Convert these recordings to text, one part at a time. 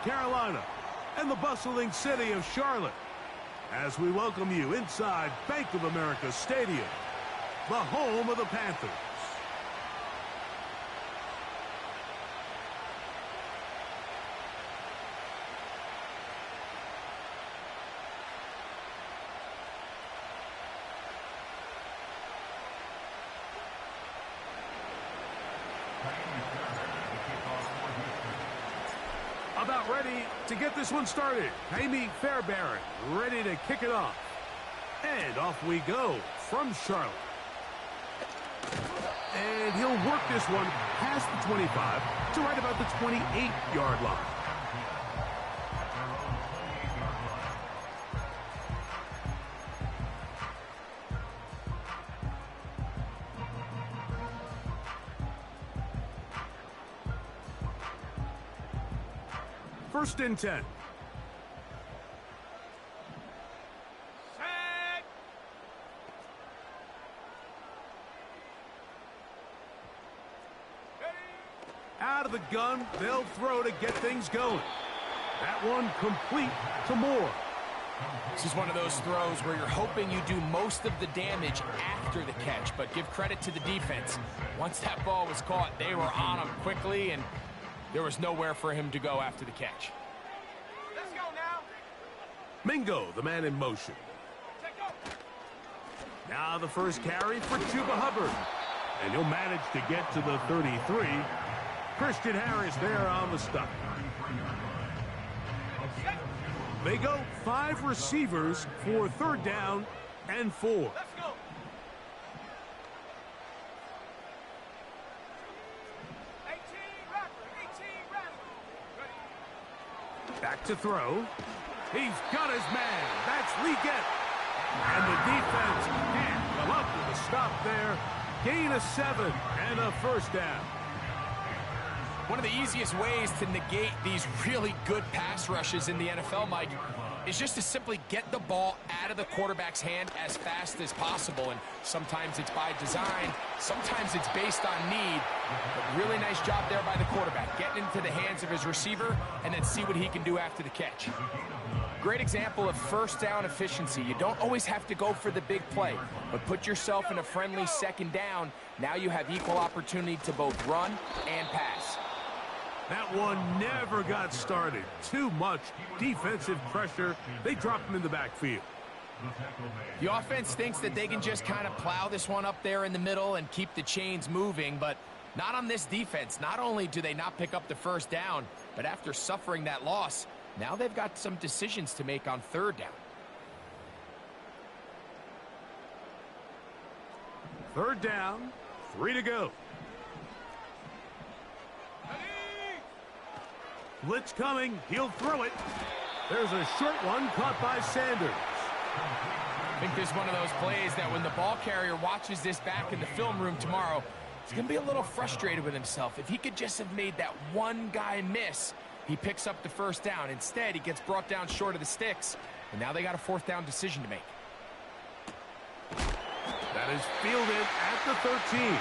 Carolina, and the bustling city of Charlotte, as we welcome you inside Bank of America Stadium, the home of the Panthers. About ready to get this one started. Amy Fairbairn ready to kick it off. And off we go from Charlotte. And he'll work this one past the 25 to right about the 28-yard line. First and 10. Out of the gun, they'll throw to get things going. That one complete to Moore. This is one of those throws where you're hoping you do most of the damage after the catch, but give credit to the defense. Once that ball was caught, they were on him quickly, and there was nowhere for him to go after the catch. Let's go now. Mingo, the man in motion. Now the first carry for Chuba Hubbard. And he'll manage to get to the 33. Christian Harris there on the stop. They go 5 receivers for third down and 4. Let's go. Back to throw. He's got his man. That's Leggett. And the defense can't come up with a stop there. Gain of 7 and a first down. One of the easiest ways to negate these really good pass rushes in the NFL, Mike, is just to simply get the ball out of the quarterback's hand as fast as possible. And sometimes it's by design, sometimes it's based on need. But really nice job there by the quarterback, getting into the hands of his receiver and then see what he can do after the catch. Great example of first down efficiency. You don't always have to go for the big play, but put yourself in a friendly second down. Now you have equal opportunity to both run and pass. That one never got started. Too much defensive pressure. They dropped him in the backfield. The offense thinks that they can just kind of plow this one up there in the middle and keep the chains moving, but not on this defense. Not only do they not pick up the first down, but after suffering that loss, now they've got some decisions to make on third down. Third down, 3 to go. Blitz coming. He'll throw it. There's a short one caught by Sanders. I think this is one of those plays that when the ball carrier watches this back in the film room tomorrow, he's going to be a little frustrated with himself. If he could just have made that one guy miss, he picks up the first down. Instead, he gets brought down short of the sticks, and now they got a fourth down decision to make. That is fielded at the 13.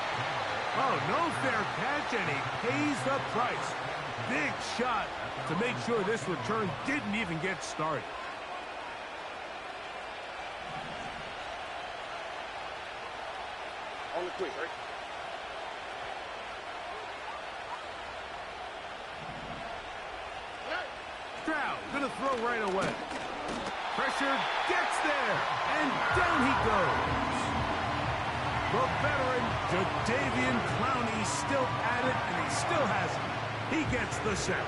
Oh, no fair catch, and he pays the price. Big shot to make sure this return didn't even get started. On the quick, right? Stroud gonna throw right away. Pressure gets there, and down he goes. The veteran, Jadeveon Clowney, still at it, and he still has it. He gets the sack.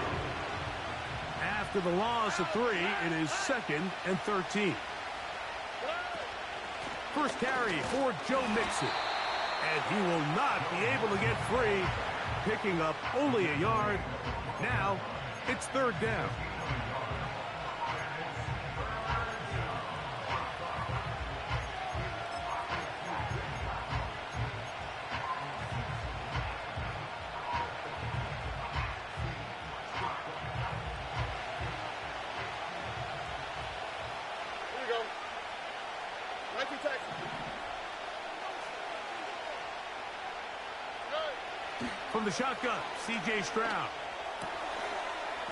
After the loss of 3, it is 2nd and 13. First carry for Joe Mixon. And he will not be able to get free, picking up only a yard. Now, it's third down. From the shotgun, C.J. Stroud.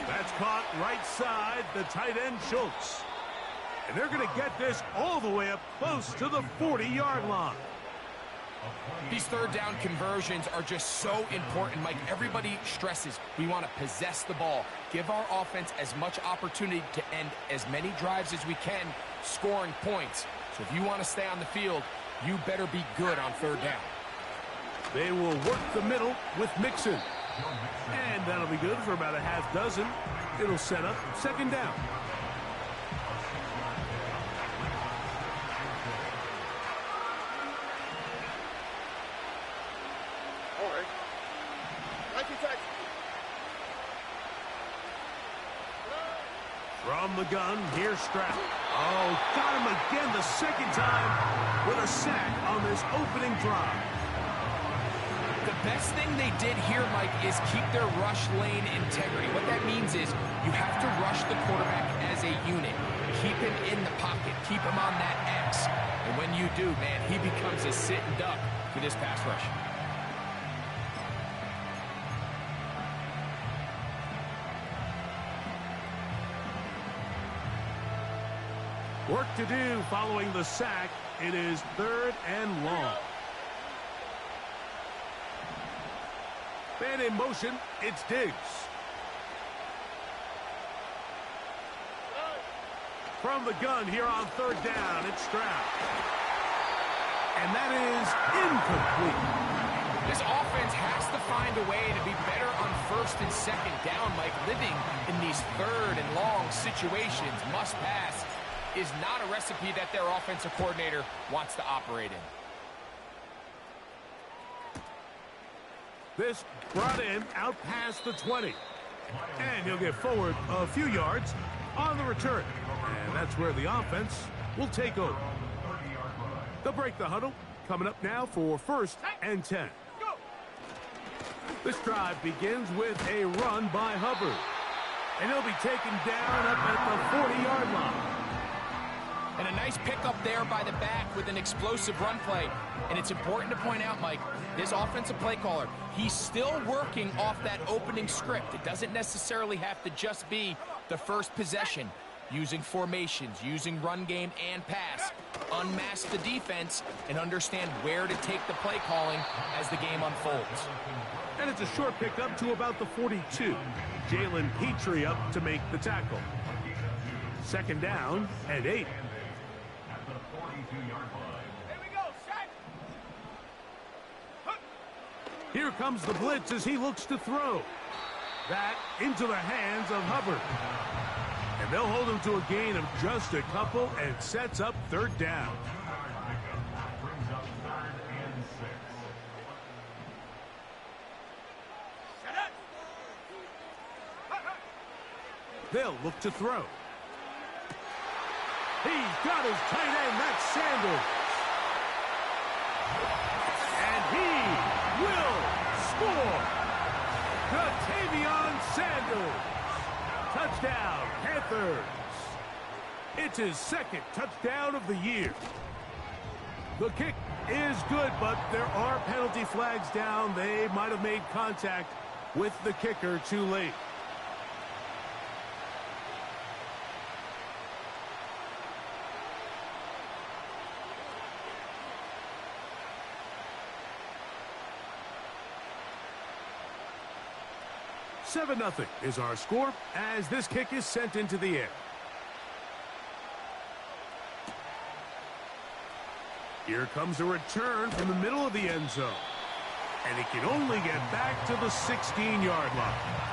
That's caught right side, the tight end Schultz. And they're going to get this all the way up close to the 40-yard line. These third down conversions are just so important, Mike. Everybody stresses we want to possess the ball, give our offense as much opportunity to end as many drives as we can, scoring points. So if you want to stay on the field, you better be good on third down. They will work the middle with Mixon. And that'll be good for about a half dozen. It'll set up second down. From the gun, here's Stroud. Oh, got him again the second time with a sack on this opening drive. The best thing they did here, Mike, is keep their rush lane integrity. What that means is you have to rush the quarterback as a unit. Keep him in the pocket. Keep him on that X. And when you do, man, he becomes a sitting duck for this pass rush. Work to do following the sack. It is third and long. Man in motion, it's Diggs. From the gun here on third down, it's Stroud. And that is incomplete. This offense has to find a way to be better on first and second down, Mike. Living in these third and long situations, must pass, is not a recipe that their offensive coordinator wants to operate in. This brought in out past the 20. And he'll get forward a few yards on the return. And that's where the offense will take over. They'll break the huddle. Coming up now for first and 10. This drive begins with a run by Hubbard. And he'll be taken down up at the 40-yard line. And a nice pickup there by the back with an explosive run play. And it's important to point out, Mike, this offensive play caller, he's still working off that opening script. It doesn't necessarily have to just be the first possession. Using formations, using run game and pass. Unmask the defense and understand where to take the play calling as the game unfolds. And it's a short pickup to about the 42. Jalen Petrie up to make the tackle. Second down and 8. Here comes the blitz as he looks to throw. That into the hands of Hubbard. And they'll hold him to a gain of just a couple and sets up third down. They'll look to throw. He's got his tight end, that's Sanders. And he will score. Ja'Tavion Sanders. Touchdown, Panthers. It's his second touchdown of the year. The kick is good, but there are penalty flags down. They might have made contact with the kicker too late. Seven 0 is our score as this kick is sent into the air. Here comes a return from the middle of the end zone. And he can only get back to the 16-yard line.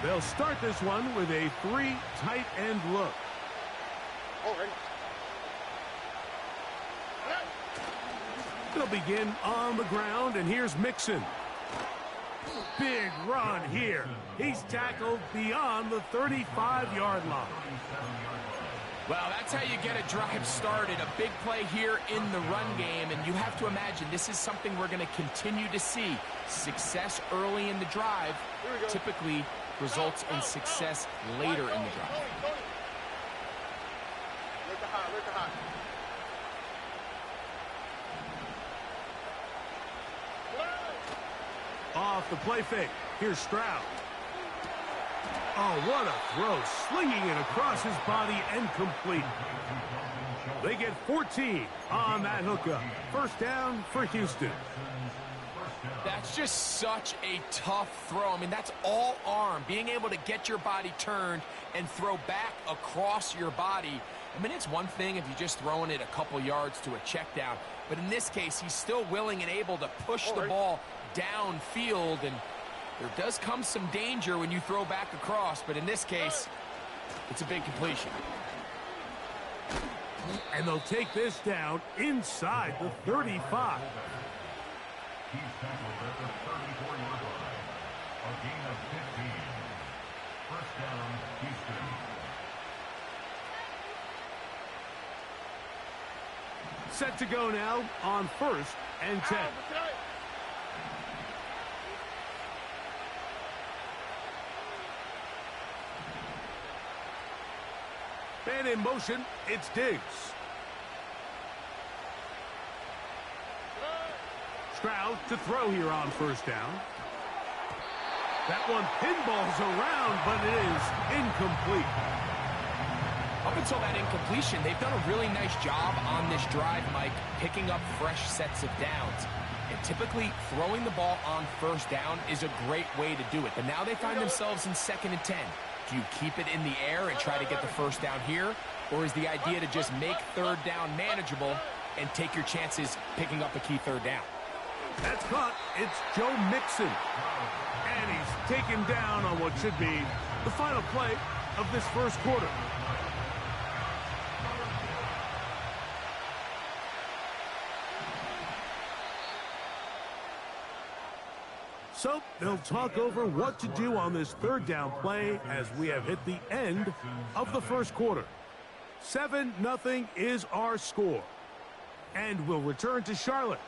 They'll start this one with a 3 tight end look. They'll begin on the ground, and here's Mixon. Big run here. He's tackled beyond the 35-yard line. Well, that's how you get a drive started. A big play here in the run game, and you have to imagine this is something we're going to continue to see. Success early in the drive typically results in success later in the drive. Off the play fake. Here's Stroud. Oh, what a throw. Slinging it across his body and complete. They get 14 on that hookup. First down for Houston. That's just such a tough throw. I mean, that's all arm. Being able to get your body turned and throw back across your body. I mean, it's one thing if you're just throwing it a couple yards to a check down. But in this case, he's still willing and able to push the ball downfield. And there does come some danger when you throw back across. But in this case, it's a big completion. And they'll take this down inside the 35. He's tackled at the 34-yard line. A gain of 15. First down, Houston. Set to go now on 1st and 10. And in motion, it's Diggs. Stroud to throw here on 1st down. That one pinballs around, but it is incomplete. Up until that incompletion, they've done a really nice job on this drive, Mike, picking up fresh sets of downs. And typically, throwing the ball on 1st down is a great way to do it. But now they find themselves in 2nd and 10. Do you keep it in the air and try to get the 1st down here? Or is the idea to just make 3rd down manageable and take your chances picking up a key 3rd down? That's caught. It's Joe Mixon. And he's taken down on what should be the final play of this 1st quarter. So they'll talk over what to do on this 3rd down play as we have hit the end of the 1st quarter. 7-0 is our score. And we'll return to Charlotte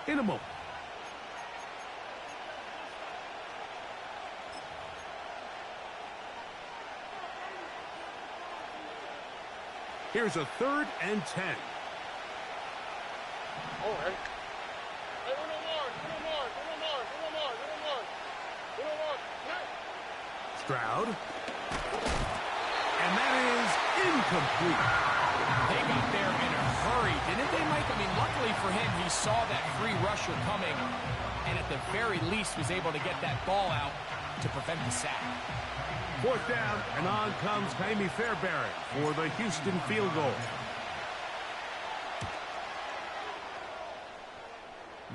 in a moment. Here's a 3rd and 10. All right. Stroud. And that is incomplete. They got there in a hurry, didn't they, Mike? I mean, luckily for him, he saw that free rusher coming and at the very least was able to get that ball out to prevent the sack. 4th down, and on comes Jaime Fairbairn for the Houston field goal.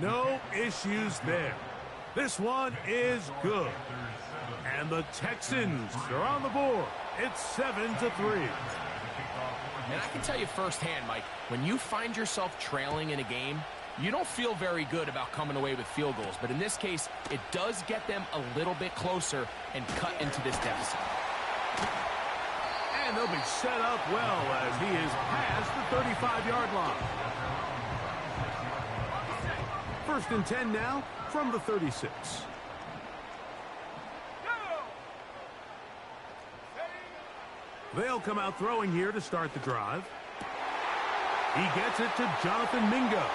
No issues there. This one is good. And the Texans are on the board. It's 7-3. And I can tell you firsthand, Mike, when you find yourself trailing in a game, you don't feel very good about coming away with field goals. But in this case, it does get them a little bit closer and cut into this deficit. And they'll be set up well as he is past the 35-yard line. 1st and 10 now from the 36. They'll come out throwing here to start the drive. He gets it to Jonathan Mingo.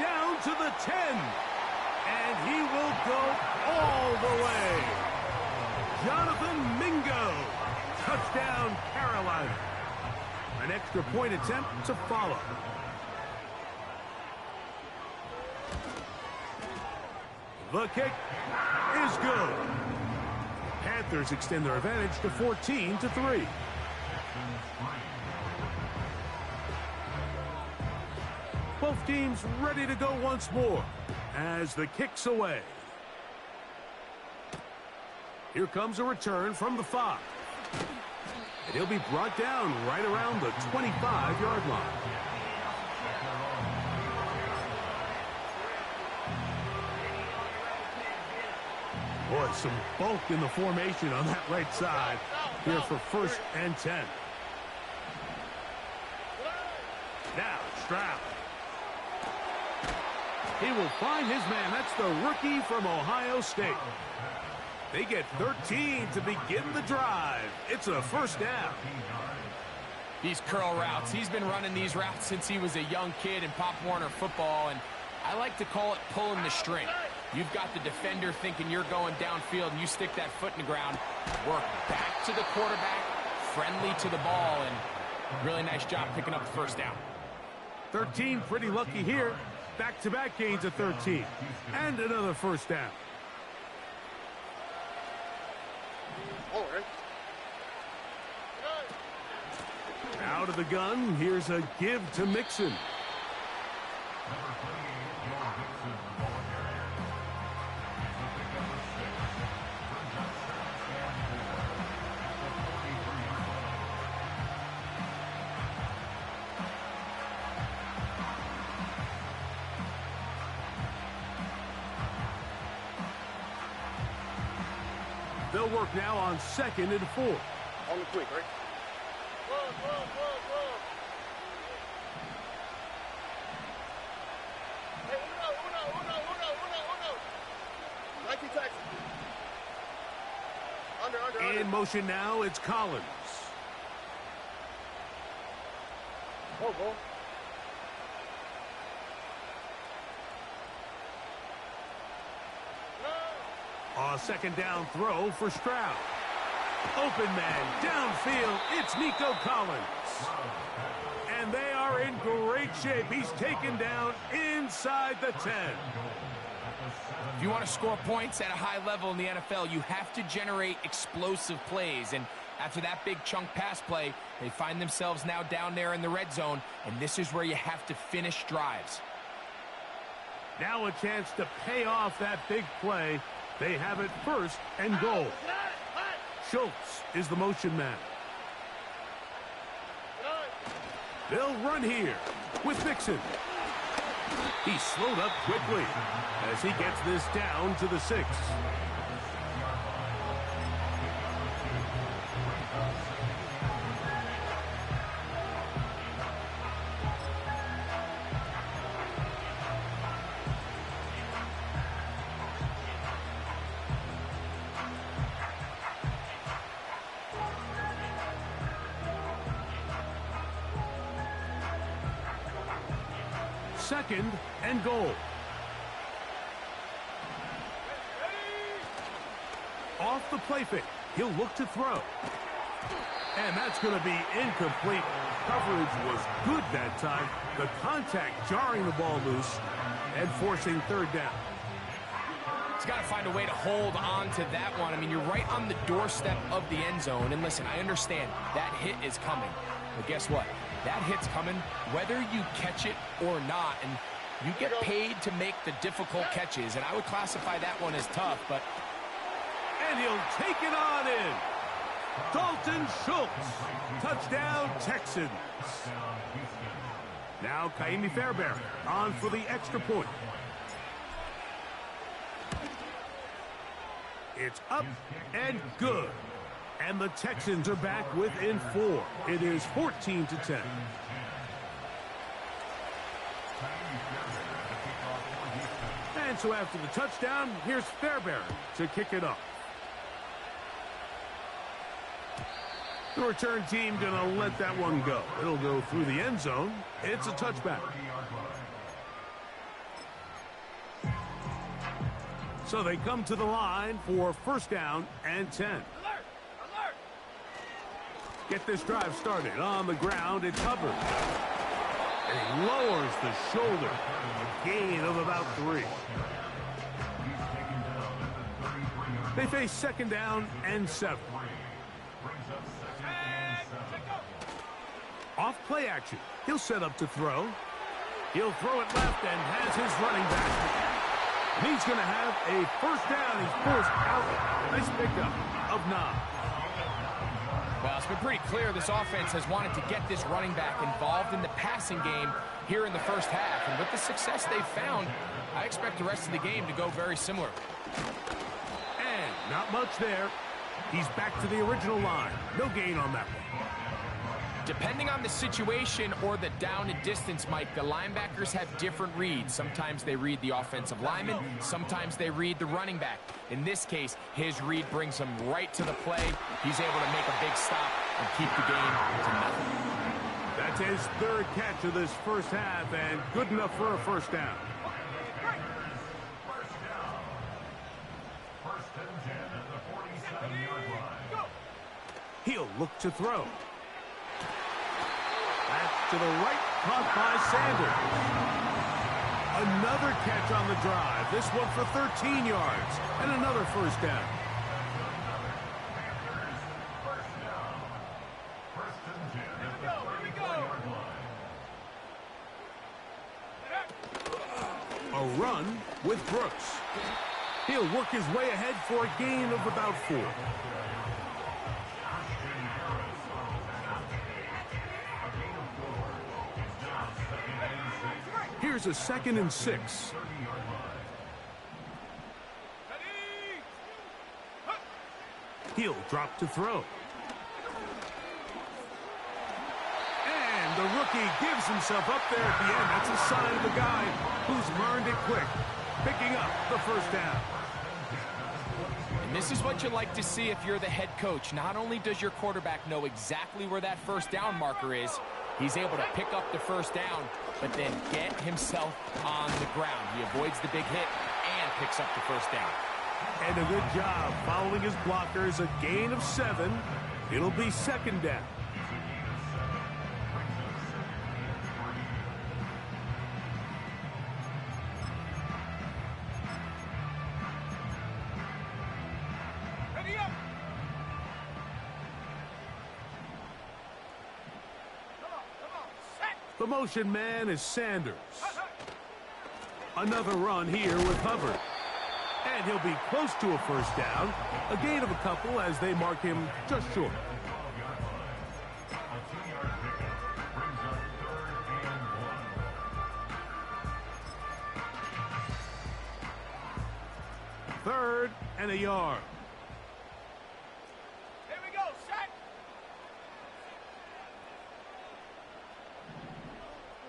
Down to the 10. And he will go all the way. Jonathan Mingo. Touchdown, Carolina. An extra point attempt to follow. The kick is good. Panthers extend their advantage to 14-3. Both teams ready to go once more as the kick's away. Here comes a return from the 5. And he'll be brought down right around the 25-yard line. Boy, some bulk in the formation on that right side here for 1st and 10. Now, Stroud. He will find his man. That's the rookie from Ohio State. They get 13 to begin the drive. It's a 1st down. These curl routes, he's been running these routes since he was a young kid in Pop Warner football, and I like to call it pulling the string. You've got the defender thinking you're going downfield, and you stick that foot in the ground, work back to the quarterback, friendly to the ball, and really nice job picking up the first down. 13, pretty lucky here. Back-to-back gains of 13. And another first down. Out of the gun, here's a give to Mixon. They'll work now on 2nd and 4. On the quick, right? Hey, uno. Nike Texans. Under. In motion now, it's Collins. Go. A 2nd down throw for Stroud. Open man, downfield, it's Nico Collins. And they are in great shape. He's taken down inside the 10. If you want to score points at a high level in the NFL, you have to generate explosive plays. And after that big chunk pass play, they find themselves now down there in the red zone, and this is where you have to finish drives. Now a chance to pay off that big play. They have it 1st and goal. Schultz is the motion man. They'll run here with Mixon. He's slowed up quickly as he gets this down to the 6. Second and goal. Off the play fake. He'll look to throw. And that's going to be incomplete. Coverage was good that time. The contact jarring the ball loose and forcing 3rd down. He's got to find a way to hold on to that one. I mean, you're right on the doorstep of the end zone. And listen, I understand that hit is coming. But guess what? That hit's coming whether you catch it or not. And you get paid to make the difficult catches. And I would classify that one as tough, but... And he'll take it on in. Dalton Schultz. Touchdown, Texans. Now Kaimi Fairbairn on for the extra point. It's up and good. And the Texans are back within 4. It is 14-10. And so after the touchdown, here's Fairbairn to kick it off. The return team going to let that one go. It'll go through the end zone. It's a touchback. So they come to the line for 1st down and 10. Get this drive started on the ground. It's Hubbard. And he lowers the shoulder. A gain of about 3. They face 2nd down and 7. Off play action. He'll set up to throw. He'll throw it left and has his running back. And he's going to have a 1st down. He's forced out. Nice pickup of 9. Well, it's been pretty clear this offense has wanted to get this running back involved in the passing game here in the 1st half. And with the success they've found, I expect the rest of the game to go very similar. And not much there. He's back to the original line. No gain on that one. Depending on the situation or the down and distance, Mike, the linebackers have different reads. Sometimes they read the offensive lineman. Sometimes they read the running back. In this case, his read brings him right to the play. He's able to make a big stop and keep the game to nothing. It's his third catch of this first half, and good enough for a first down. First down. First and 10 at the 47-yard line. He'll look to throw. That's to the right, caught by Sanders. Another catch on the drive. This one for 13 yards and another first down. First down. First and 10 at the 34-yard line. A run with Brooks. He'll work his way ahead for a gain of about 4. Here's a 2nd and 6. He'll drop to throw. And the rookie gives himself up there at the end. That's a sign of a guy who's learned it quick, picking up the first down. And this is what you like to see if you're the head coach. Not only does your quarterback know exactly where that first down marker is, he's able to pick up the first down, but then get himself on the ground. He avoids the big hit and picks up the first down. And a good job following his blockers. A gain of 7. It'll be 2nd down. The motion man is Sanders. Another run here with Hubbard. And he'll be close to a first down. A gain of a couple as they mark him just short. A 2-yard pickup brings up 3rd and 1. 3rd and a yard. Here we go, set.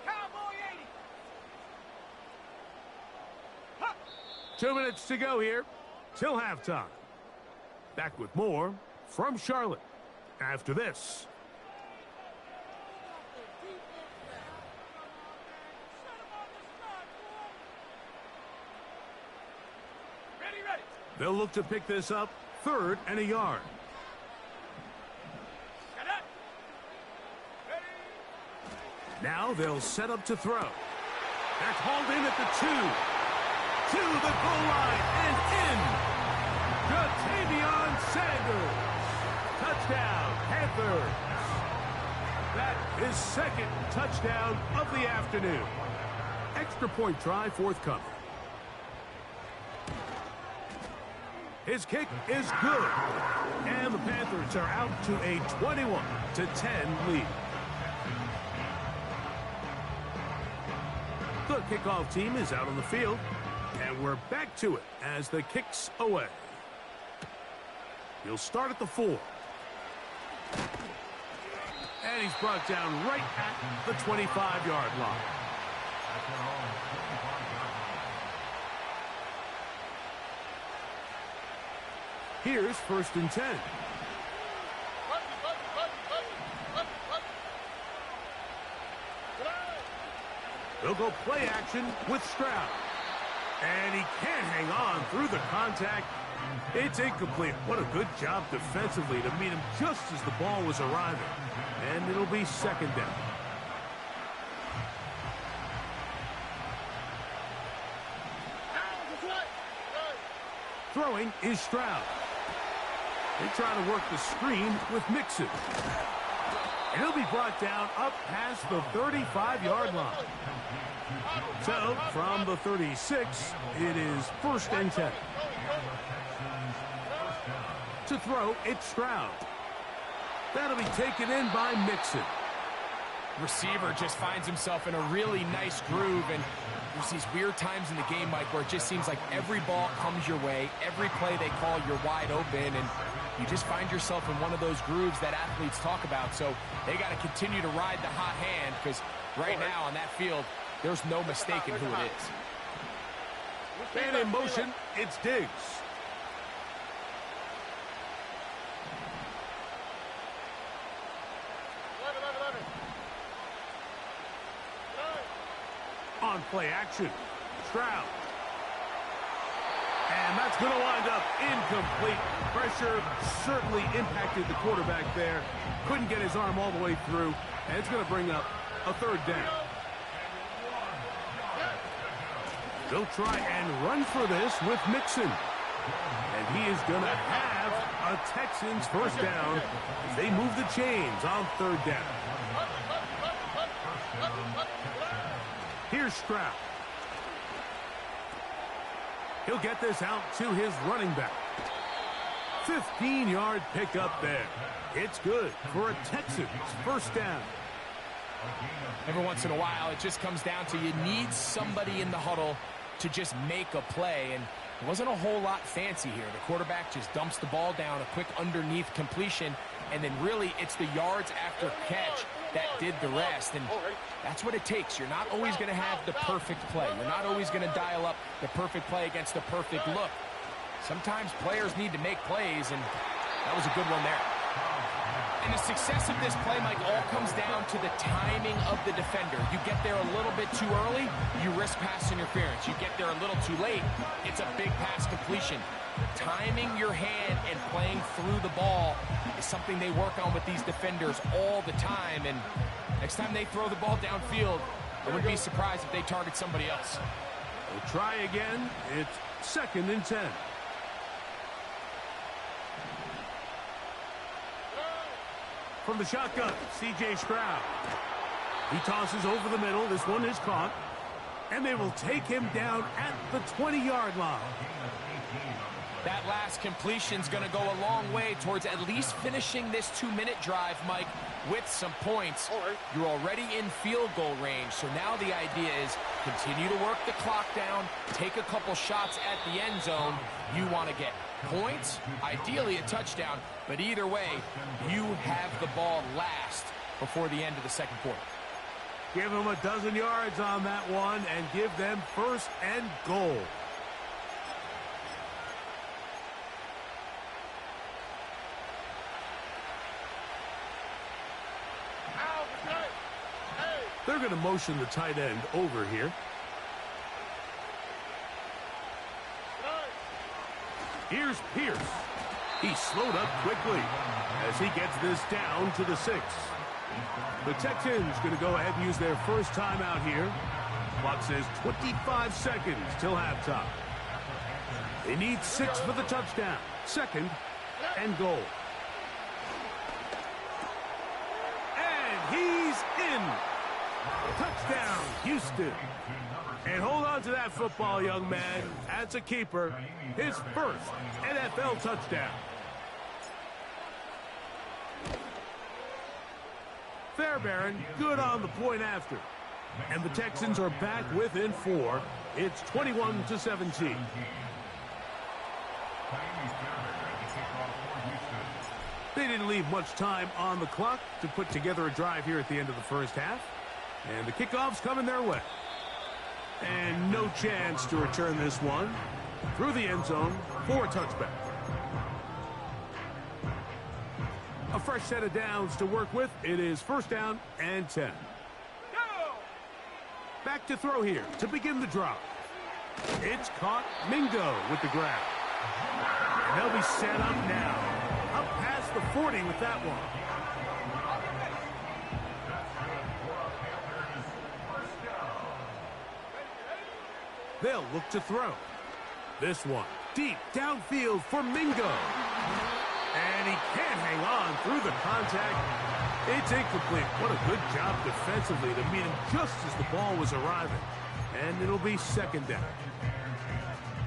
Cowboy 80. 2 minutes to go here till halftime. Back with more from Charlotte after this. Ready. They'll look to pick this up 3rd and a yard. Get up. Ready. Now they'll set up to throw. That's hauled in at the 2. To the goal line and in. Ja'Tavion Sanders. Touchdown, Panthers. That is 2nd touchdown of the afternoon. Extra point try forthcoming. His kick is good. And the Panthers are out to a 21-10 lead. The kickoff team is out on the field. And we're back to it as the kick's away. He'll start at the 4. And he's brought down right at the 25-yard line. Here's 1st and 10. They'll go play action with Stroud. And he can't hang on through the contact. It's incomplete. What a good job defensively to meet him just as the ball was arriving. And it'll be 2nd down. Throwing is Stroud. They try to work the screen with Mixon. And he'll be brought down up past the 35-yard line. So, from the 36, it is 1st and 10. To throw, it's Stroud. That'll be taken in by Mixon. Receiver just finds himself in a really nice groove, and there's these weird times in the game, Mike, where it just seems like every ball comes your way, every play they call, you're wide open, and you just find yourself in one of those grooves that athletes talk about. So they got to continue to ride the hot hand, because right now on that field, there's no mistaking who it is. And in motion, it's Diggs. on play action. Stroud. And that's going to wind up incomplete. Pressure certainly impacted the quarterback there. Couldn't get his arm all the way through. And it's going to bring up a third down. They'll try and run for this with Mixon. And he is going to have a Texans first down as they move the chains on third down. Here's Stroud. He'll get this out to his running back. 15-yard pickup there. It's good for a Texans first down. Every once in a while, it just comes down to you need somebody in the huddle to just make a play. And it wasn't a whole lot fancy here. The quarterback just dumps the ball down, a quick underneath completion, and then really it's the yards after catch that did the rest. And that's what it takes. You're not always going to have the perfect play. You're not always going to dial up the perfect play against the perfect look. Sometimes players need to make plays, and that was a good one there. And the success of this play, Mike, all comes down to the timing of the defender. You get there a little bit too early, you risk pass interference. You get there a little too late, it's a big pass completion. Timing your hand and playing through the ball is something they work on with these defenders all the time. And next time they throw the ball downfield, I wouldn't be surprised if they target somebody else. We'll try again. It's 2nd and 10. From the shotgun, C.J. Stroud. He tosses over the middle. This one is caught. And they will take him down at the 20-yard line. That last completion's going to go a long way towards at least finishing this 2-minute drive, Mike, with some points. You're already in field goal range, so now the idea is continue to work the clock down, take a couple shots at the end zone. You want to get points, ideally a touchdown, but either way, you have the ball last before the end of the second quarter. Give them a dozen yards on that one and give them 1st and goal. They're going to motion the tight end over here. Here's Pierce. He slowed up quickly as he gets this down to the 6. The Texans going to go ahead and use their first timeout here. Clock says 25 seconds till halftime. They need 6 for the touchdown. 2nd and goal. And he's in. Touchdown, Houston. And hold on to that football, young man. That's a keeper. His first NFL touchdown. Fairbairn, good on the point after. And the Texans are back within 4. It's 21-17. They didn't leave much time on the clock to put together a drive here at the end of the first half. And the kickoff's coming their way. And no chance to return this one through the end zone for a touchback. A fresh set of downs to work with. It is 1st down and 10. Back to throw here to begin the drop. It's caught. Mingo with the grab. And they'll be set up now. Up past the 40 with that one. They'll look to throw. This one deep downfield for Mingo. And he can't hang on through the contact. It's incomplete. What a good job defensively to meet him just as the ball was arriving. And it'll be 2nd down.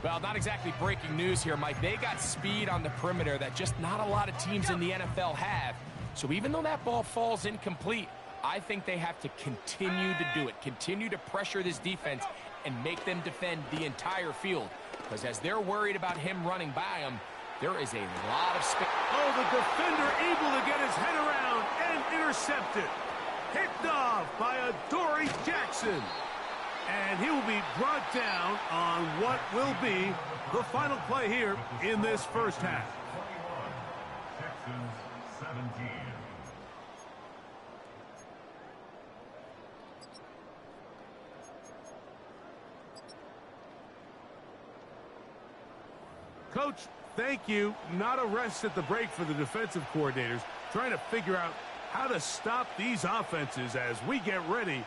Well, not exactly breaking news here, Mike. They got speed on the perimeter that just not a lot of teams in the NFL have. So even though that ball falls incomplete, I think they have to continue to do it. Continue to pressure this defense and make them defend the entire field. Because as they're worried about him running by them, there is a lot of space. Oh, the defender able to get his head around and intercepted. Picked off by Adoree Jackson. And he will be brought down on what will be the final play here in this first half. Texans 17. Coach, thank you. Not a rest at the break for the defensive coordinators, trying to figure out how to stop these offenses as we get ready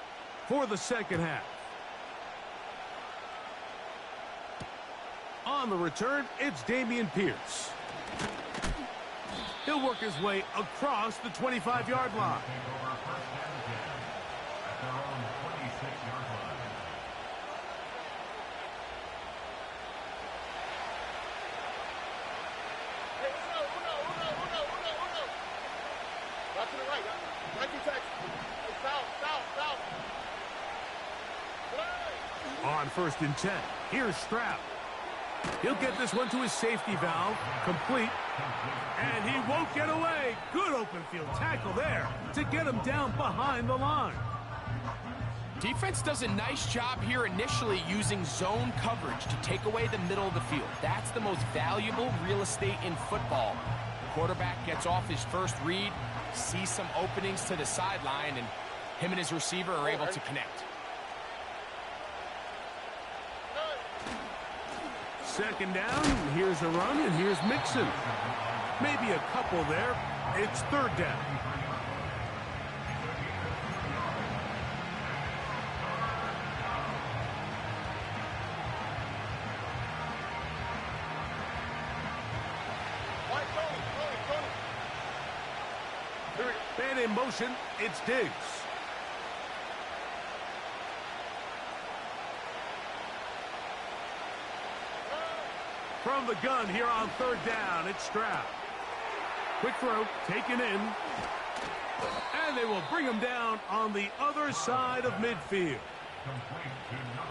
for the second half. On the return, it's Dameon Pierce. He'll work his way across the 25-yard line. On 1st and 10, here's Stroud. He'll get this one to his safety valve, complete, and he won't get away. Good open field tackle there to get him down behind the line. Defense does a nice job here initially using zone coverage to take away the middle of the field. That's the most valuable real estate in football. The quarterback gets off his first read, sees some openings to the sideline, and him and his receiver are able to connect. Second down, here's a run, and here's Mixon. Maybe a couple there. It's 3rd down. Man in motion, it's Diggs. From the gun here on 3rd down, it's Stroud. Quick throw, taken in. And they will bring him down on the other side of midfield.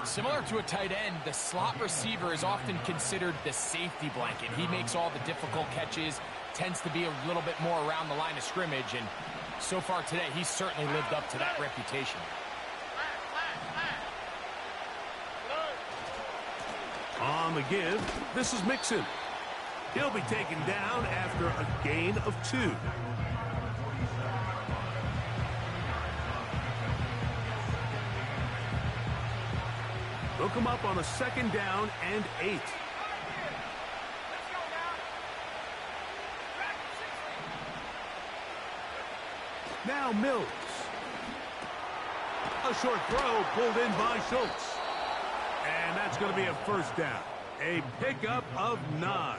Similar to a tight end, the slot receiver is often considered the safety blanket. He makes all the difficult catches, tends to be a little bit more around the line of scrimmage, and so far today, he's certainly lived up to that reputation. On the give, this is Mixon. He'll be taken down after a gain of 2. They'll come up on a 2nd down and 8. Now Mills. A short throw pulled in by Schultz. And that's going to be a 1st down. A pickup of 9.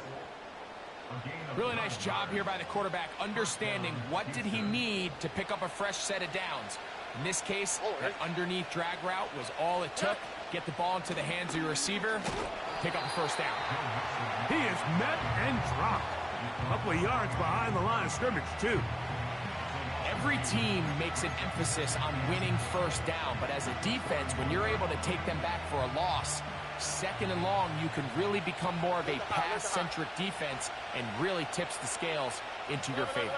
Really nice job here by the quarterback, understanding what did he need to pick up a fresh set of downs. In this case, that underneath drag route was all it took. Get the ball into the hands of your receiver, pick up a 1st down. He is met and dropped. A couple of yards behind the line of scrimmage, too. Every team makes an emphasis on winning 1st down, but as a defense, when you're able to take them back for a loss, 2nd and long, you can really become more of a pass-centric defense and really tips the scales into your favor.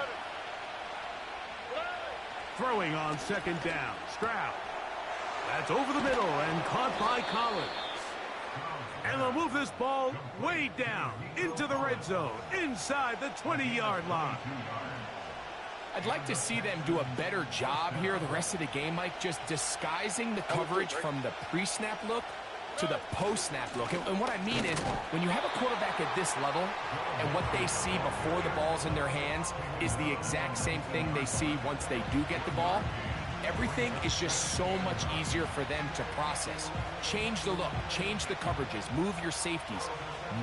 Throwing on 2nd down, Stroud. That's over the middle and caught by Collins. And they'll move this ball way down into the red zone, inside the 20-yard line. I'd like to see them do a better job here the rest of the game, Mike, just disguising the coverage from the pre-snap look to the post-snap look. And what I mean is, when you have a quarterback at this level and what they see before the ball's in their hands is the exact same thing they see once they do get the ball, everything is just so much easier for them to process. Change the look, change the coverages, move your safeties.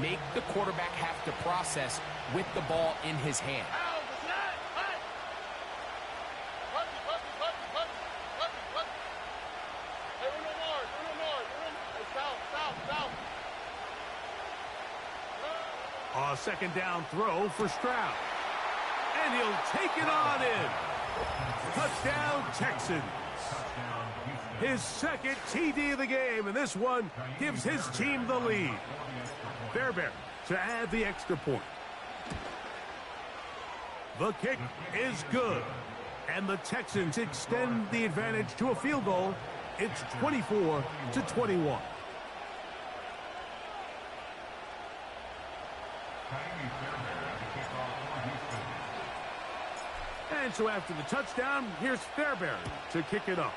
Make the quarterback have to process with the ball in his hand. A 2nd down throw for Stroud. And he'll take it on in. Touchdown, Texans. His 2nd TD of the game, and this one gives his team the lead. Fairbairn to add the extra point. The kick is good. And the Texans extend the advantage to a field goal. It's 24-21. And so after the touchdown, here's Fairbairn to kick it off.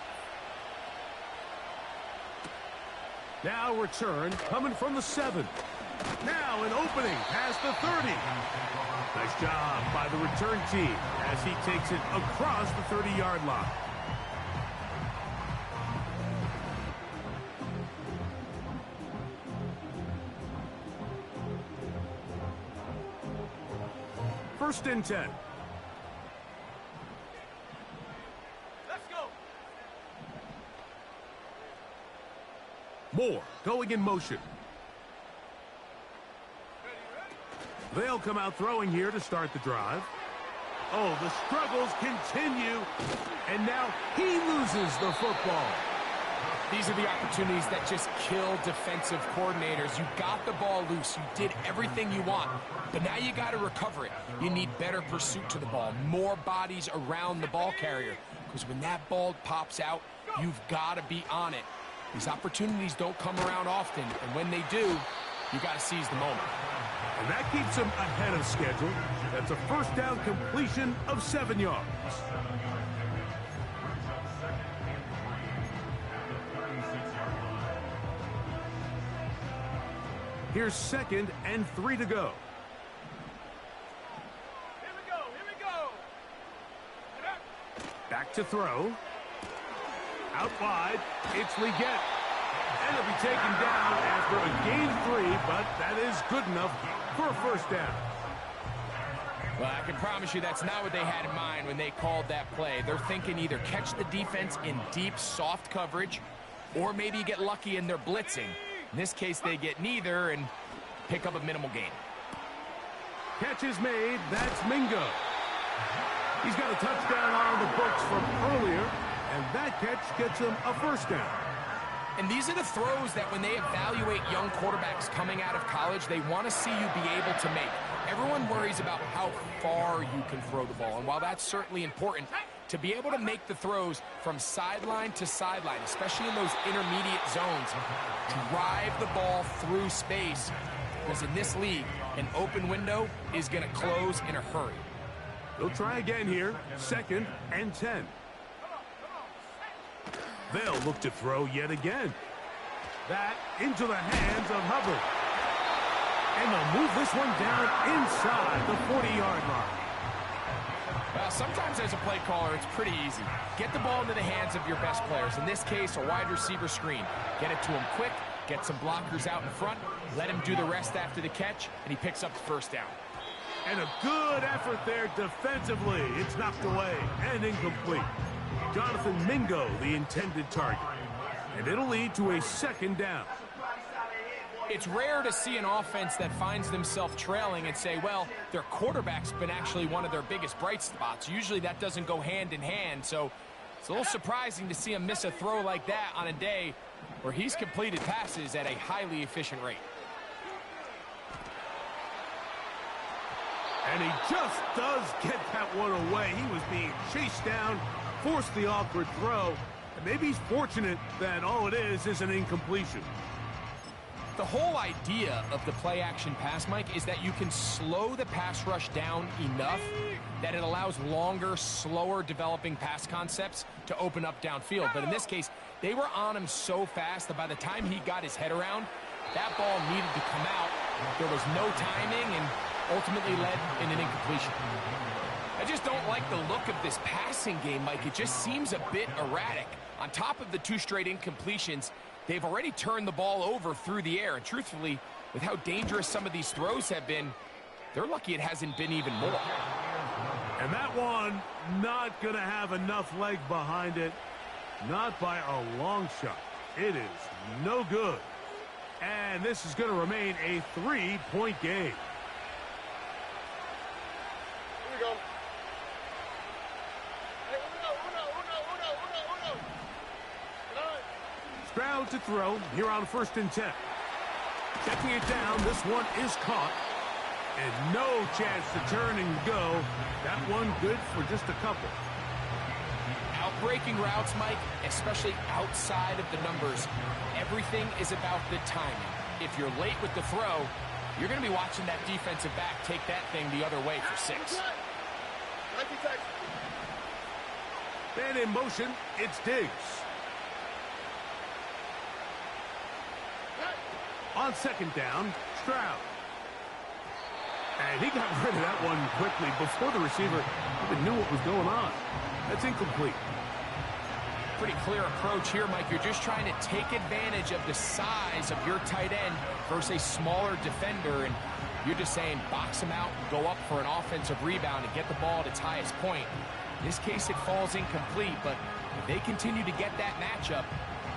Now return coming from the 7. Now an opening past the 30. Nice job by the return team as he takes it across the 30-yard line. First and 10. Let's go. Moore going in motion. They'll come out throwing here to start the drive. Oh, the struggles continue, and now he loses the football. These are the opportunities that just kill defensive coordinators. You got the ball loose. You did everything you want, but now you got to recover it. You need better pursuit to the ball, more bodies around the ball carrier, because when that ball pops out, you've got to be on it. These opportunities don't come around often, and when they do, you got to seize the moment. And that keeps him ahead of schedule. That's a first down completion of 7 yards. Here's 2nd and 3 to go. Here we go. Here we go. Back to throw. Out wide. It's Leggett. And he'll be taken down after a gain 3, but that is good enough for a first down. Well, I can promise you that's not what they had in mind when they called that play. They're thinking either catch the defense in deep, soft coverage, or maybe get lucky in their blitzing. In this case, they get neither and pick up a minimal gain. Catch is made. That's Mingo. He's got a touchdown on the books from earlier, and that catch gets him a first down. And these are the throws that when they evaluate young quarterbacks coming out of college, they want to see you be able to make. Everyone worries about how far you can throw the ball. And while that's certainly important, to be able to make the throws from sideline to sideline, especially in those intermediate zones, drive the ball through space. Because in this league, an open window is going to close in a hurry. They'll try again here. 2nd and 10. They'll look to throw yet again. That into the hands of Hubbard. And they'll move this one down inside the 40-yard line. Well, sometimes as a play caller, it's pretty easy. Get the ball into the hands of your best players. In this case, a wide receiver screen. Get it to him quick, get some blockers out in front, let him do the rest after the catch, and he picks up the first down. And a good effort there defensively. It's knocked away and incomplete. Jonathan Mingo, the intended target. And it'll lead to a 2nd down. It's rare to see an offense that finds themselves trailing and say, well, their quarterback's been actually one of their biggest bright spots. Usually that doesn't go hand in hand, so it's a little surprising to see him miss a throw like that on a day where he's completed passes at a highly efficient rate. And he just does get that one away. He was being chased down, forced the awkward throw, and maybe he's fortunate that all it is an incompletion. The whole idea of the play-action pass, Mike, is that you can slow the pass rush down enough that it allows longer, slower developing pass concepts to open up downfield. But in this case, they were on him so fast that by the time he got his head around, that ball needed to come out. There was no timing and ultimately led in an incompletion. I just don't like the look of this passing game, Mike. It just seems a bit erratic. On top of the 2 straight incompletions, they've already turned the ball over through the air. And truthfully, with how dangerous some of these throws have been, they're lucky it hasn't been even more. And that one not going to have enough leg behind it. Not by a long shot. It is no good. And this is going to remain a 3-point game. Here we go. Hey, uno. Stroud to throw here on 1st and 10. Checking it down. This one is caught. And no chance to turn and go. That one good for just a couple. Outbreaking routes, Mike, especially outside of the numbers, everything is about the timing. If you're late with the throw, you're going to be watching that defensive back take that thing the other way for 6. Then in motion, it's Diggs. On 2nd down, Stroud. And he got rid of that one quickly before the receiver even knew what was going on. That's incomplete. Pretty clear approach here, Mike. You're just trying to take advantage of the size of your tight end versus a smaller defender, and you're just saying box him out, go up for an offensive rebound, and get the ball at its highest point. In this case, it falls incomplete, but if they continue to get that matchup,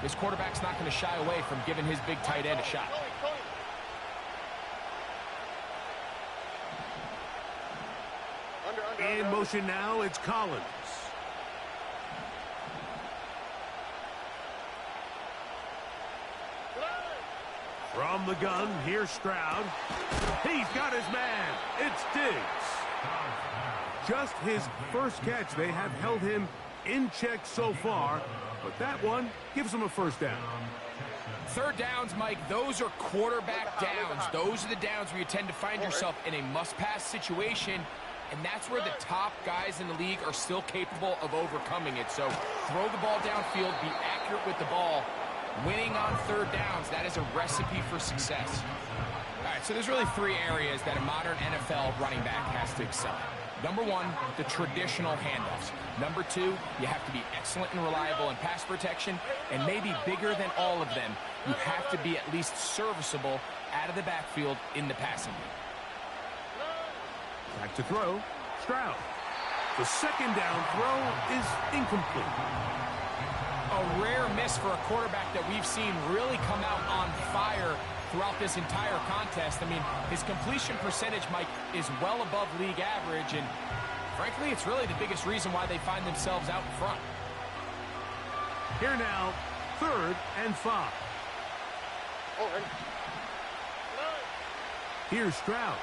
this quarterback's not going to shy away from giving his big tight end a shot. In motion now, it's Collins. From the gun, here's Stroud. He's got his man. It's Diggs. Just his first catch. They have held him in check so far, but that one gives him a first down. Third downs, Mike, those are quarterback downs. Those are the downs where you tend to find yourself in a must-pass situation, and that's where the top guys in the league are still capable of overcoming it. So throw the ball downfield, be accurate with the ball. Winning on third downs, that is a recipe for success. All right, so there's really three areas that a modern NFL running back has to excel at. Number one, the traditional handoffs. Number two, you have to be excellent and reliable in pass protection, and maybe bigger than all of them, you have to be at least serviceable out of the backfield in the passing game. Back to throw, Stroud. The second down throw is incomplete. A rare miss for a quarterback that we've seen really come out on fire throughout this entire contest. I mean, his completion percentage, Mike, is well above league average, and frankly, it's really the biggest reason why they find themselves out in front. Here now, 3rd and 5. Here's Stroud.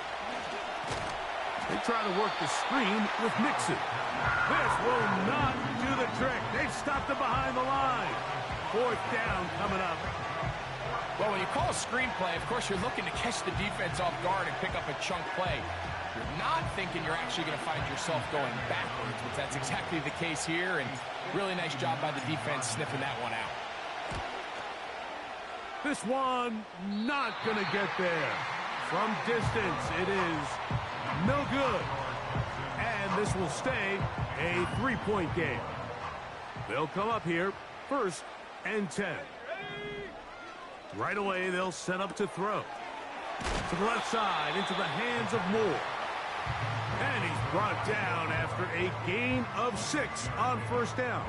They try to work the screen with Mixon. This will not do the trick. They've stopped it behind the line. 4th down coming up. Well, when you call a screenplay, of course, you're looking to catch the defense off guard and pick up a chunk play. You're not thinking you're actually going to find yourself going backwards, but that's exactly the case here, and really nice job by the defense sniffing that one out. This one not going to get there. From distance, it is no good. And this will stay a 3-point game. They'll come up here, 1st and 10. Right away, they'll set up to throw. To the left side, into the hands of Moore. And he's brought down after a gain of 6 on 1st down.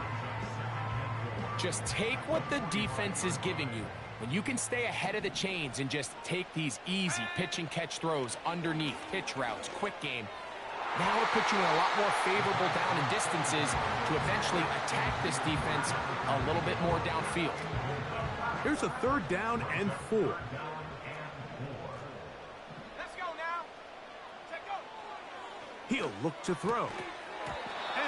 Just take what the defense is giving you. When you can stay ahead of the chains and just take these easy pitch and catch throws underneath, pitch routes, quick game, now it puts you in a lot more favorable down and distances to eventually attack this defense a little bit more downfield. Here's a 3rd down and 4. Let's go now. Check go. He'll look to throw.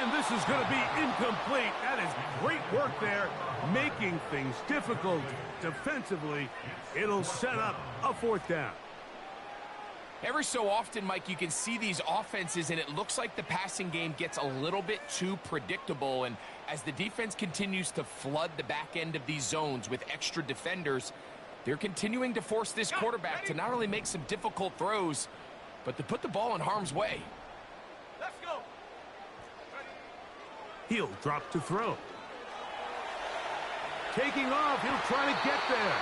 And this is going to be incomplete. That is great work there, making things difficult defensively. It'll set up a 4th down. Every so often, Mike, you can see these offenses, and it looks like the passing game gets a little bit too predictable. And as the defense continues to flood the back end of these zones with extra defenders, they're continuing to force this quarterback to not only make some difficult throws, but to put the ball in harm's way. Let's go. He'll drop to throw. Taking off, he'll try to get there.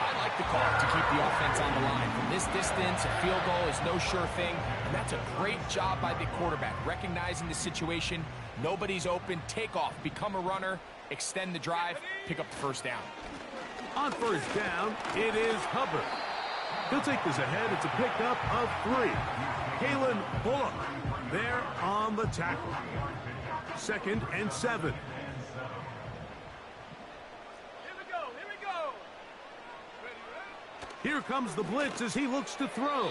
I like the call to keep the offense on the line. From this distance, a field goal is no sure thing, and that's a great job by the quarterback, recognizing the situation. Nobody's open. Take off, become a runner, extend the drive, pick up the 1st down. On 1st down, it is Hubbard. He'll take this ahead. It's a pickup of 3. Kalen Bullock there on the tackle. 2nd and 7. Here comes the blitz as he looks to throw.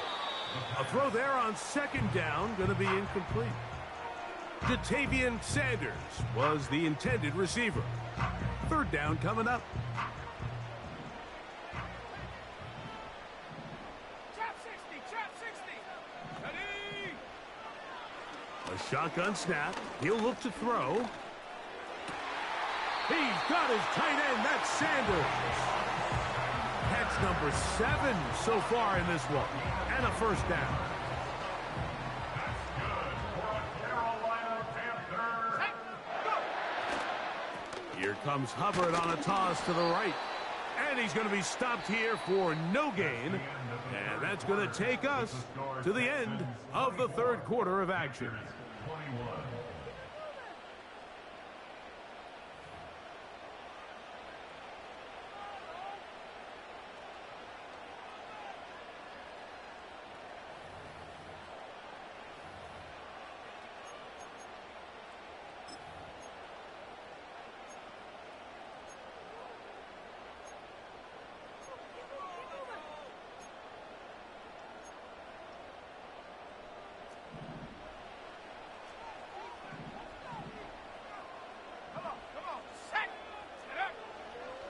A throw there on 2nd down, going to be incomplete. Ja'Tavion Sanders was the intended receiver. 3rd down coming up. Trap 60. Ready. A shotgun snap. He'll look to throw. He's got his tight end. That's Sanders. Catch number 7 so far in this one. And a first down. Carolina Panthers. Here comes Hubbard on a toss to the right. And he's going to be stopped here for no gain. And that's going to take us to the end of the third quarter of action. 21.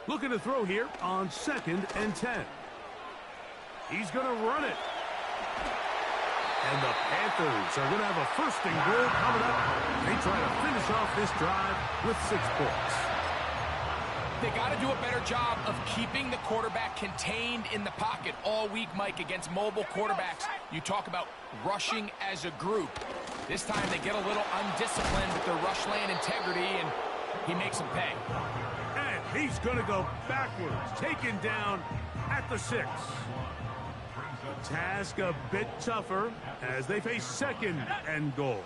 Looking to throw here on 2nd and 10. He's going to run it. And the Panthers are going to have a 1st and goal coming up. They try to finish off this drive with 6 points. They got to do a better job of keeping the quarterback contained in the pocket all week, Mike, against mobile quarterbacks. You talk about rushing as a group. This time they get a little undisciplined with their rush lane integrity, and he makes them pay. He's going to go backwards, taken down at the 6. The task a bit tougher as they face 2nd and goal.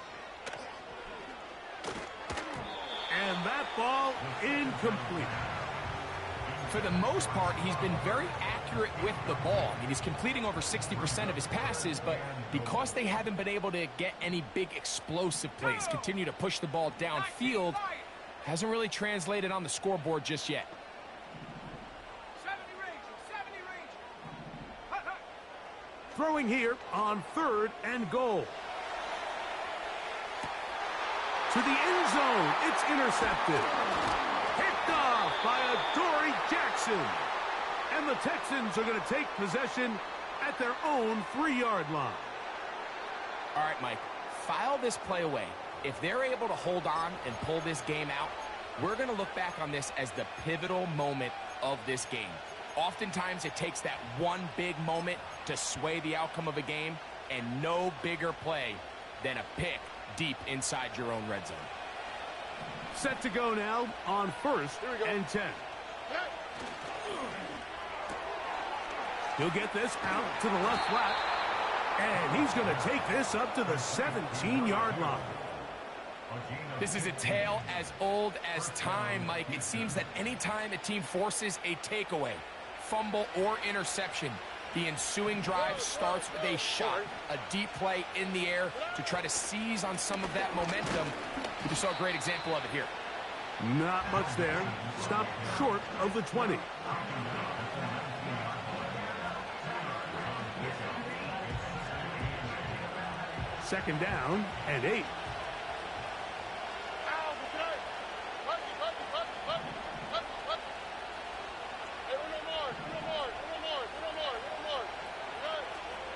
And that ball incomplete. For the most part, he's been very accurate with the ball. I mean, he's completing over 60% of his passes, but because they haven't been able to get any big explosive plays, continue to push the ball downfield, hasn't really translated on the scoreboard just yet. 70 range. Throwing here on 3rd and goal. To the end zone. It's intercepted. Picked off by Adoree Jackson. And the Texans are going to take possession at their own 3-yard line. All right, Mike, file this play away. If they're able to hold on and pull this game out, we're going to look back on this as the pivotal moment of this game. Oftentimes, it takes that one big moment to sway the outcome of a game, and no bigger play than a pick deep inside your own red zone. Set to go now on 1st and 10. He'll get this out to the left flat, and he's going to take this up to the 17-yard line. This is a tale as old as time, Mike. It seems that anytime a team forces a takeaway, fumble, or interception, the ensuing drive starts with a shot, a deep play in the air to try to seize on some of that momentum. We saw a great example of it here. Not much there. Stopped short of the 20. Second down and 8.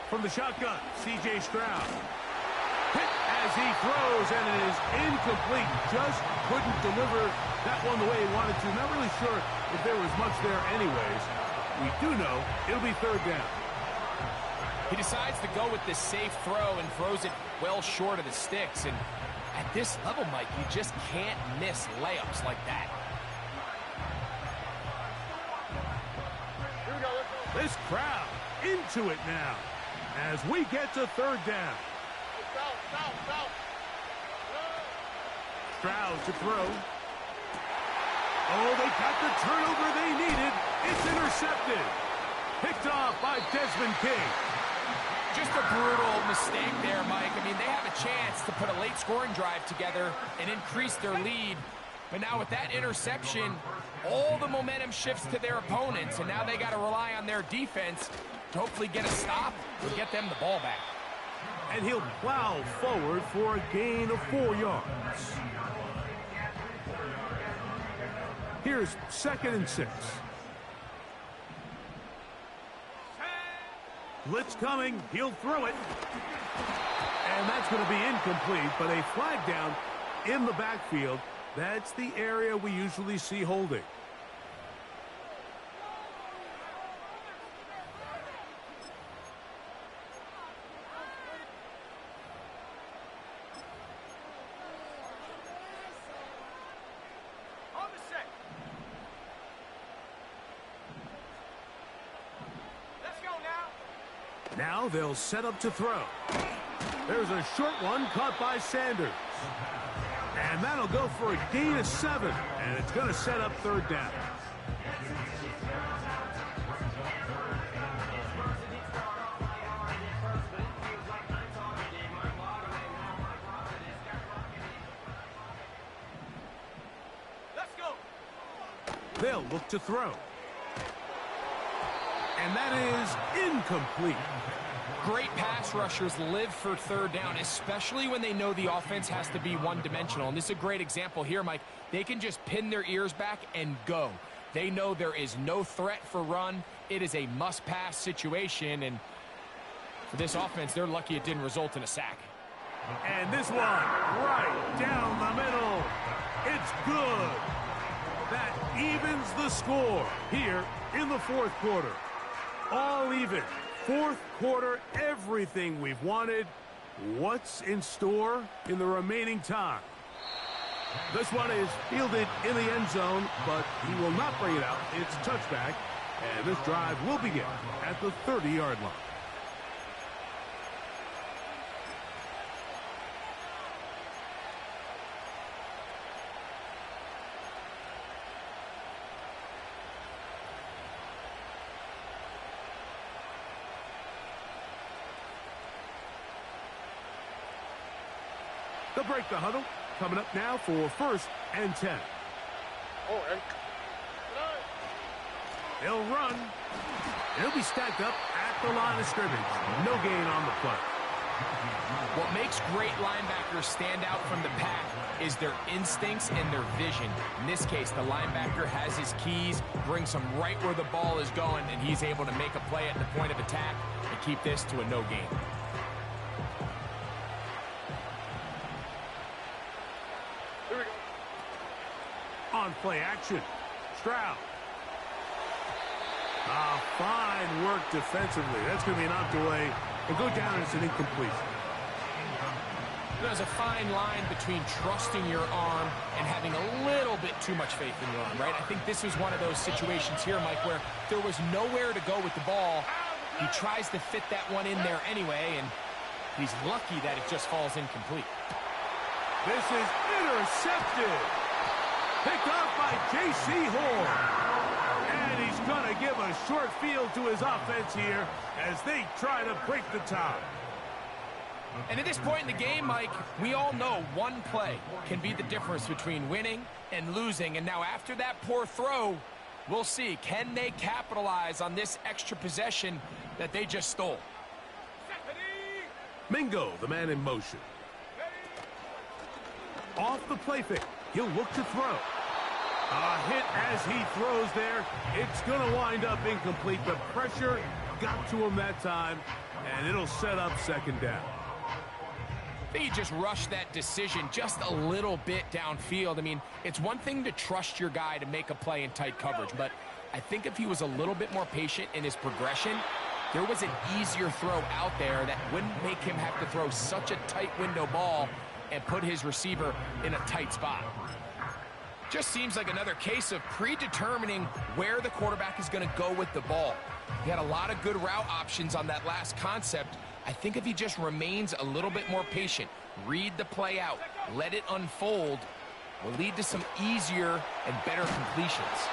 From the shotgun, C.J. Stroud. Hit as he throws, and it is incomplete. Just couldn't deliver that one the way he wanted to. Not really sure if there was much there anyways. We do know it'll be 3rd down. He decides to go with this safe throw and throws it well short of the sticks. And at this level, Mike, you just can't miss layups like that. This crowd into it now as we get to 3rd down. Stroud to throw. Oh, they got the turnover they needed. It's intercepted. Picked off by Desmond King. Just a brutal mistake there, Mike. I mean, they have a chance to put a late scoring drive together and increase their lead. But now with that interception, all the momentum shifts to their opponents, and now they got to rely on their defense to hopefully get a stop or get them the ball back. And he'll plow forward for a gain of 4 yards. Here's 2nd and 6. Blitz coming. He'll throw it. And that's going to be incomplete, but a flag down in the backfield. That's the area we usually see holding. Now they'll set up to throw. There's a short one caught by Sanders. And that'll go for a gain of 7. And it's going to set up third down. Let's go. They'll look to throw. And that is incomplete. Great pass rushers live for third down, especially when they know the offense has to be one-dimensional. And this is a great example here, Mike. They can just pin their ears back and go. They know there is no threat for run. It is a must-pass situation. And for this offense, they're lucky it didn't result in a sack. And this one right down the middle. It's good. That evens the score here in the fourth quarter. All even. Fourth quarter, everything we've wanted. What's in store in the remaining time? This one is fielded in the end zone, but he will not bring it out. It's touchback, and this drive will begin at the 30-yard line. They'll break the huddle. Coming up now for 1st and 10. They'll run. They'll be stacked up at the line of scrimmage. No gain on the play. What makes great linebackers stand out from the pack is their instincts and their vision. In this case, the linebacker has his keys, brings him right where the ball is going, and he's able to make a play at the point of attack and keep this to a no gain. On play action, Stroud. Fine work defensively. That's going to be knocked away and go down as an incompletion. There's a fine line between trusting your arm and having a little bit too much faith in your arm, right? I think this was one of those situations here, Mike, where there was nowhere to go with the ball. He tries to fit that one in there anyway, and he's lucky that it just falls incomplete. This is intercepted. Picked off by J.C. Horn. And he's going to give a short field to his offense here as they try to break the tie. And at this point in the game, Mike, we all know one play can be the difference between winning and losing. And now after that poor throw, we'll see. Can they capitalize on this extra possession that they just stole? Mingo, the man in motion. Off the play fake. He'll look to throw. A hit as he throws there. It's going to wind up incomplete. The pressure got to him that time, and it'll set up second down. I think he just rushed that decision just a little bit downfield. I mean, it's one thing to trust your guy to make a play in tight coverage, but I think if he was a little bit more patient in his progression, there was an easier throw out there that wouldn't make him have to throw such a tight window ball and put his receiver in a tight spot. Just seems like another case of predetermining where the quarterback is going to go with the ball. He had a lot of good route options on that last concept. I think if he just remains a little bit more patient, read the play out, let it unfold, will lead to some easier and better completions.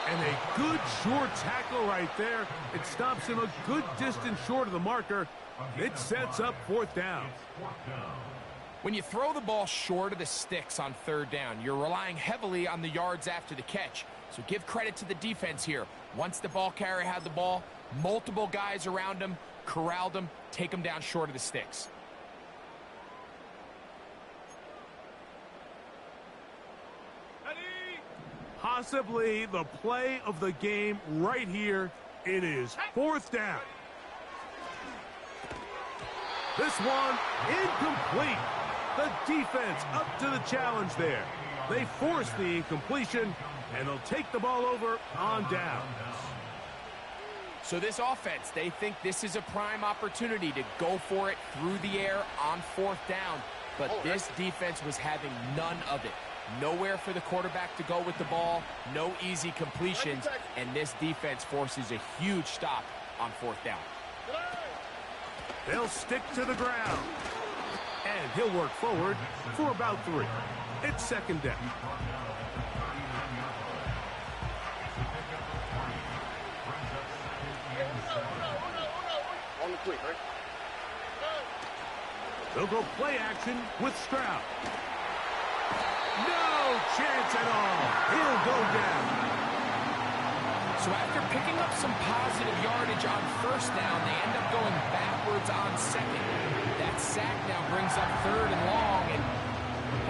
And a good short tackle right there. It stops him a good distance short of the marker. It sets up fourth down. When you throw the ball short of the sticks on third down, you're relying heavily on the yards after the catch. So give credit to the defense here. Once the ball carrier had the ball, multiple guys around him, corralled him, take him down short of the sticks. Possibly the play of the game right here. It is fourth down. This one incomplete. The defense up to the challenge there. They force the incompletion, and they'll take the ball over on down. So this offense, they think this is a prime opportunity to go for it through the air on fourth down. But this defense was having none of it. Nowhere for the quarterback to go with the ball, no easy completions, and this defense forces a huge stop on fourth down. They'll stick to the ground. And he'll work forward for about 3. It's second down. On the quick, right? They'll go play action with Stroud. No chance at all. He'll go down. So after picking up some positive yardage on first down, they end up going backwards on second. That sack now brings up 3rd and long, and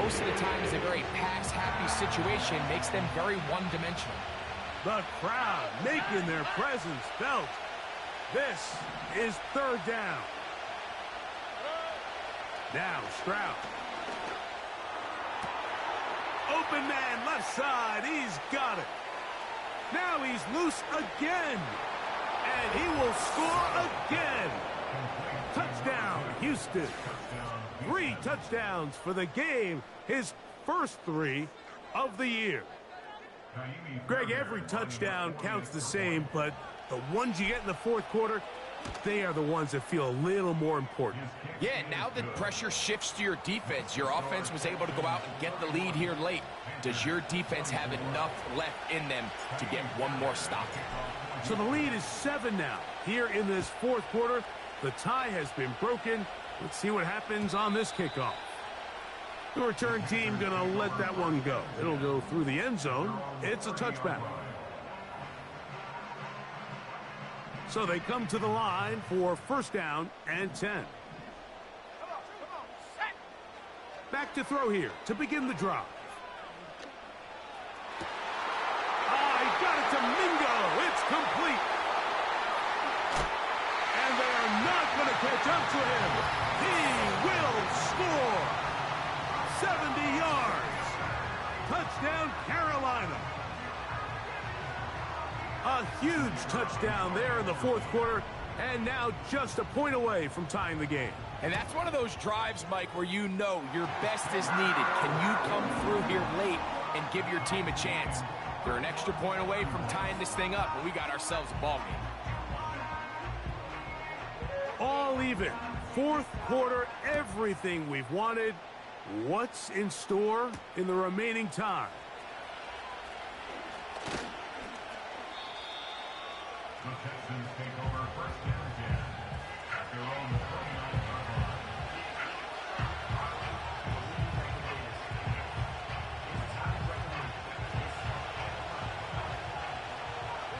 most of the time is a very pass-happy situation, makes them very one-dimensional. The crowd making their presence felt. This is 3rd down. Now Stroud. Open man left side. He's got it. Now he's loose again. And he will score again. Touchdown, Houston. 3 touchdowns for the game. His first 3 of the year. Greg, every touchdown counts the same, but the ones you get in the fourth quarter, they are the ones that feel a little more important. Yeah, now that pressure shifts to your defense, your offense was able to go out and get the lead here late. Does your defense have enough left in them to get one more stop? So the lead is 7 now. Here in this fourth quarter, the tie has been broken. Let's see what happens on this kickoff. The return team going to let that one go. It'll go through the end zone. It's a touchback. So they come to the line for first down and 10. Back to throw here to begin the drive. He got it to Mingo. It's complete. And they are not going to catch up to him. He will score. 70 yards. Touchdown, Carolina. A huge touchdown there in the fourth quarter, and now just a point away from tying the game. And that's one of those drives, Mike, where you know your best is needed. Can you come through here late and give your team a chance? They're an extra point away from tying this thing up, and we got ourselves a ball game. All even. Fourth quarter, everything we've wanted. What's in store in the remaining time? The Texans take over first and 10 at their own 29-yard line.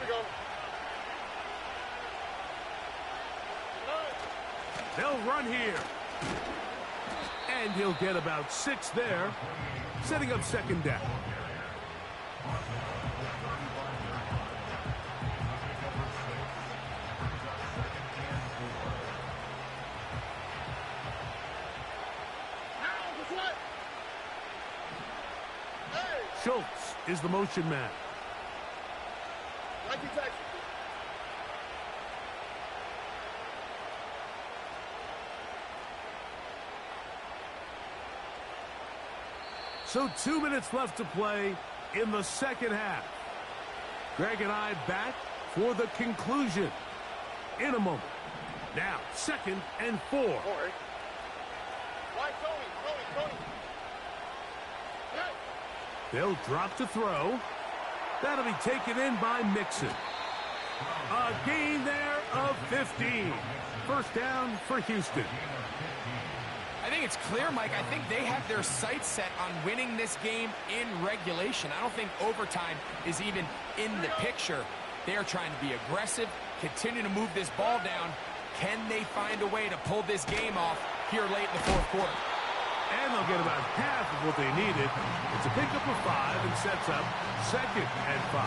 Here we go. They'll run here. And he'll get about 6 there, setting up second down. Schultz is the motion man. Like you Texans. So 2 minutes left to play in the second half. Greg and I back for the conclusion in a moment. Now, 2nd and 4. Why, Tony. They'll drop to throw. That'll be taken in by Mixon. A gain there of 15. First down for Houston. I think it's clear, Mike. I think they have their sights set on winning this game in regulation. I don't think overtime is even in the picture. They are trying to be aggressive, continue to move this ball down. Can they find a way to pull this game off here late in the fourth quarter? And they'll get about half of what they needed. It's a pickup of 5 and sets up 2nd and 5.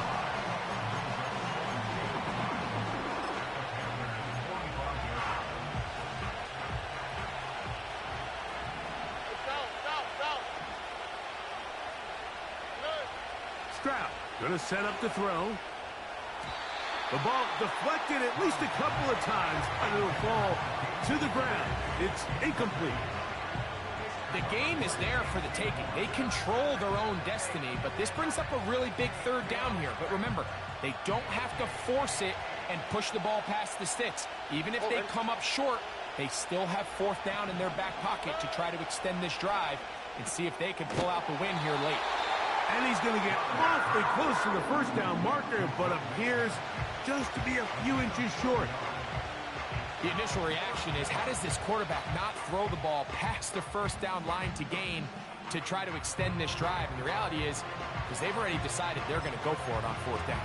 Stroud going to set up to throw. The ball deflected at least a couple of times, and it'll fall to the ground. It's incomplete. The game is there for the taking. They control their own destiny, but this brings up a really big third down here. But remember, they don't have to force it and push the ball past the sticks. Even if they come up short, They still have 4th down in their back pocket to try to extend this drive and see if they can pull out the win here late. And he's going to get awfully close to the first down marker, but appears just to be a few inches short. The initial reaction is, how does this quarterback not throw the ball past the first down line to gain to try to extend this drive? And the reality is, because they've already decided they're going to go for it on 4th down.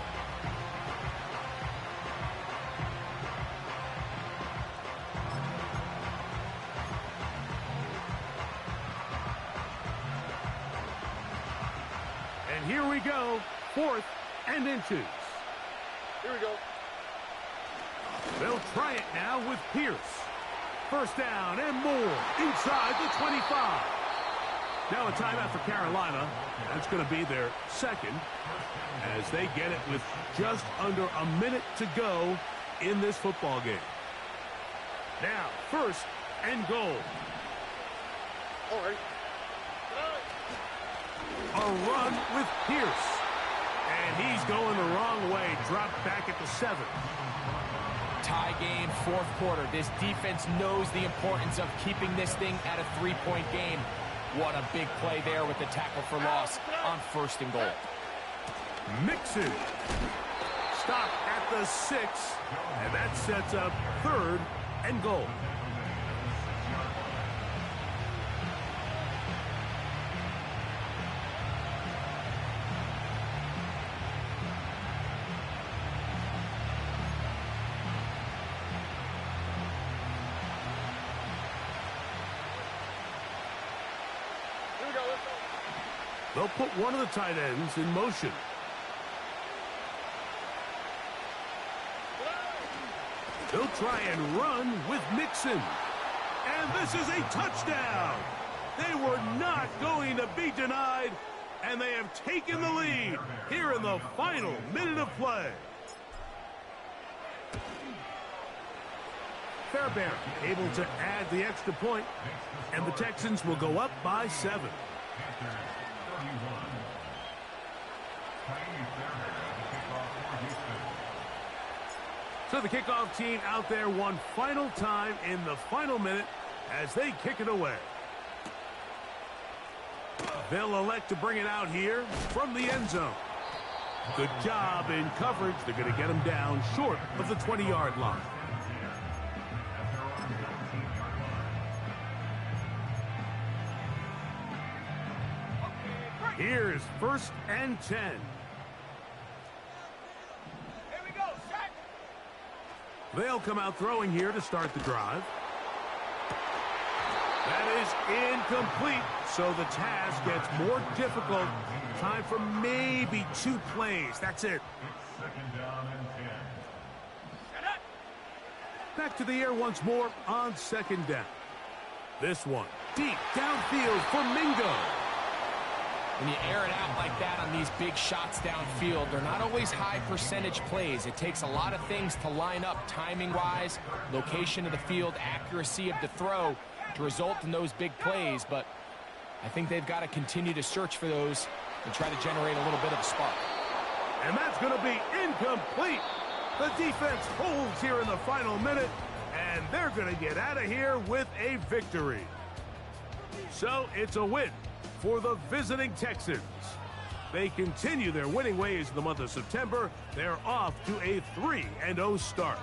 And here we go, 4th and inches. Here we go. They'll try it now with Pierce. First down and more inside the 25. Now a timeout for Carolina. That's going to be their second as they get it with just under a minute to go in this football game. Now, 1st and goal. All right. A run with Pierce. And he's going the wrong way. Dropped back at the 7. Tie game, 4th quarter. This defense knows the importance of keeping this thing at a 3-point game. What a big play there with the tackle for loss on 1st and goal. Mixon. Stop at the 6. And that sets up 3rd and goal. They'll put one of the tight ends in motion. They'll try and run with Mixon. And this is a touchdown. They were not going to be denied, and they have taken the lead here in the final minute of play. Fairbairn able to add the extra point, and the Texans will go up by 7. So the kickoff team out there one final time in the final minute as they kick it away. They'll elect to bring it out here from the end zone. Good job in coverage. They're going to get him down short of the 20-yard line. Here's 1st and 10. They'll come out throwing here to start the drive. That is incomplete, so the task gets more difficult. Time for maybe 2 plays. That's it. Back to the air once more on 2nd down. This one deep downfield for Mingo. When you air it out like that on these big shots downfield, they're not always high percentage plays. It takes a lot of things to line up timing-wise, location of the field, accuracy of the throw to result in those big plays. But I think they've got to continue to search for those and try to generate a little bit of a spark. And that's going to be incomplete. The defense holds here in the final minute, and they're going to get out of here with a victory. So it's a win for the visiting Texans. They continue their winning ways in the month of September. They're off to a 3-0 start.